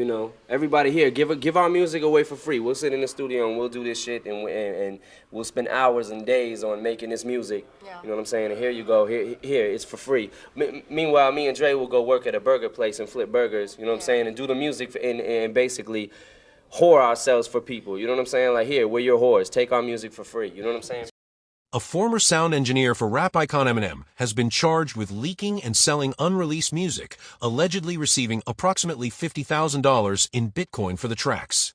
You know, everybody here, give our music away for free. We'll sit in the studio and we'll do this shit, and we'll spend hours and days on making this music. Yeah. You know what I'm saying? And here you go, here, it's for free. Meanwhile, me and Dre will go work at a burger place and flip burgers. You know what I'm saying? And do the music and basically whore ourselves for people. You know what I'm saying? Like, here, we're your whores. Take our music for free. You know what I'm saying? A former sound engineer for rap icon Eminem has been charged with leaking and selling unreleased music, allegedly receiving approximately $50,000 in Bitcoin for the tracks.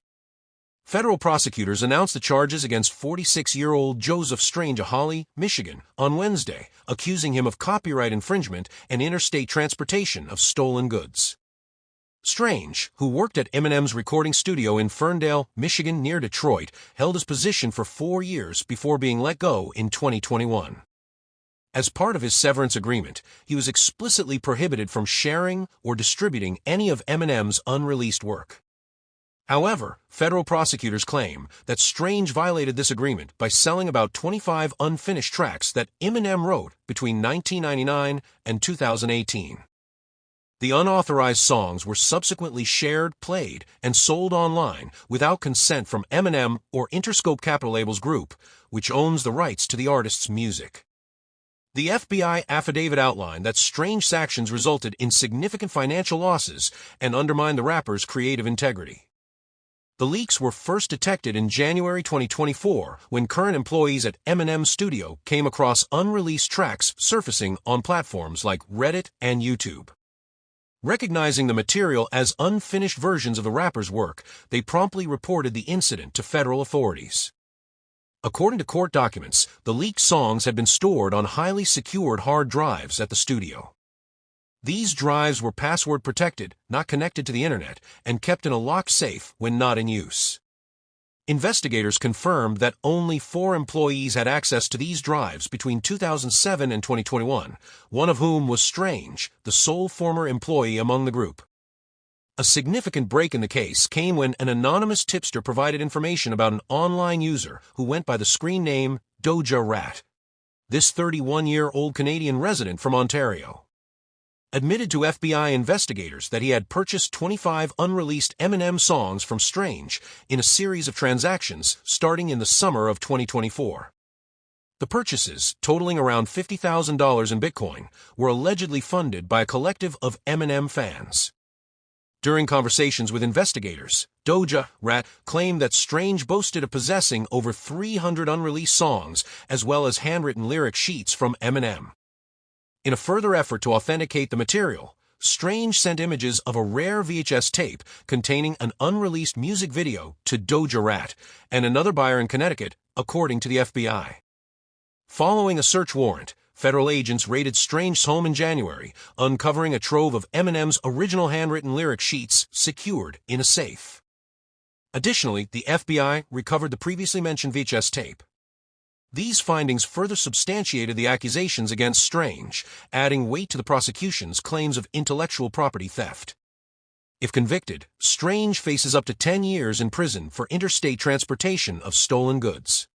Federal prosecutors announced the charges against 46-year-old Joseph Strange of Holly, Michigan, on Wednesday, accusing him of copyright infringement and interstate transportation of stolen goods. Strange, who worked at Eminem's recording studio in Ferndale, Michigan near Detroit, held his position for 4 years before being let go in 2021. As part of his severance agreement, he was explicitly prohibited from sharing or distributing any of Eminem's unreleased work. However, federal prosecutors claim that Strange violated this agreement by selling about 25 unfinished tracks that Eminem wrote between 1999 and 2018. The unauthorized songs were subsequently shared, played, and sold online without consent from Eminem or Interscope Capital Labels Group, which owns the rights to the artist's music. The FBI affidavit outlined that Strange's actions resulted in significant financial losses and undermined the rapper's creative integrity. The leaks were first detected in January 2024 when current employees at Eminem's studio came across unreleased tracks surfacing on platforms like Reddit and YouTube. Recognizing the material as unfinished versions of the rapper's work, they promptly reported the incident to federal authorities. According to court documents, the leaked songs had been stored on highly secured hard drives at the studio. These drives were password protected, not connected to the internet, and kept in a locked safe when not in use. Investigators confirmed that only 4 employees had access to these drives between 2007 and 2021, one of whom was Strange, the sole former employee among the group. A significant break in the case came when an anonymous tipster provided information about an online user who went by the screen name Doja Rat. This 31-year-old Canadian resident from Ontario admitted to FBI investigators that he had purchased 25 unreleased Eminem songs from Strange in a series of transactions starting in the summer of 2024. The purchases, totaling around $50,000 in Bitcoin, were allegedly funded by a collective of Eminem fans. During conversations with investigators, Doja Rat claimed that Strange boasted of possessing over 300 unreleased songs as well as handwritten lyric sheets from Eminem. In a further effort to authenticate the material, Strange sent images of a rare VHS tape containing an unreleased music video to Doja Rat and another buyer in Connecticut, according to the FBI. Following a search warrant, federal agents raided Strange's home in January, uncovering a trove of Eminem's original handwritten lyric sheets secured in a safe. Additionally, the FBI recovered the previously mentioned VHS tape. These findings further substantiated the accusations against Strange, adding weight to the prosecution's claims of intellectual property theft. If convicted, Strange faces up to 10 years in prison for interstate transportation of stolen goods.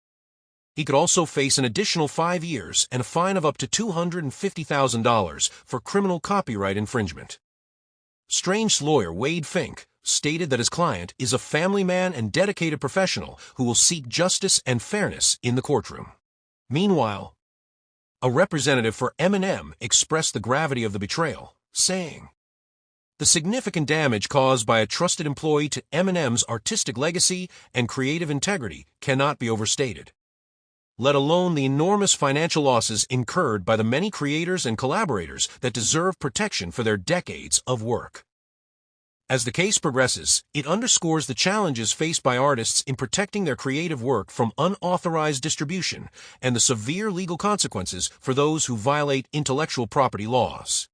He could also face an additional 5 years and a fine of up to $250,000 for criminal copyright infringement. Strange's lawyer, Wade Fink, stated that his client is a family man and dedicated professional who will seek justice and fairness in the courtroom. Meanwhile, a representative for Eminem expressed the gravity of the betrayal, saying, "The significant damage caused by a trusted employee to Eminem's artistic legacy and creative integrity cannot be overstated, let alone the enormous financial losses incurred by the many creators and collaborators that deserve protection for their decades of work." As the case progresses, it underscores the challenges faced by artists in protecting their creative work from unauthorized distribution and the severe legal consequences for those who violate intellectual property laws.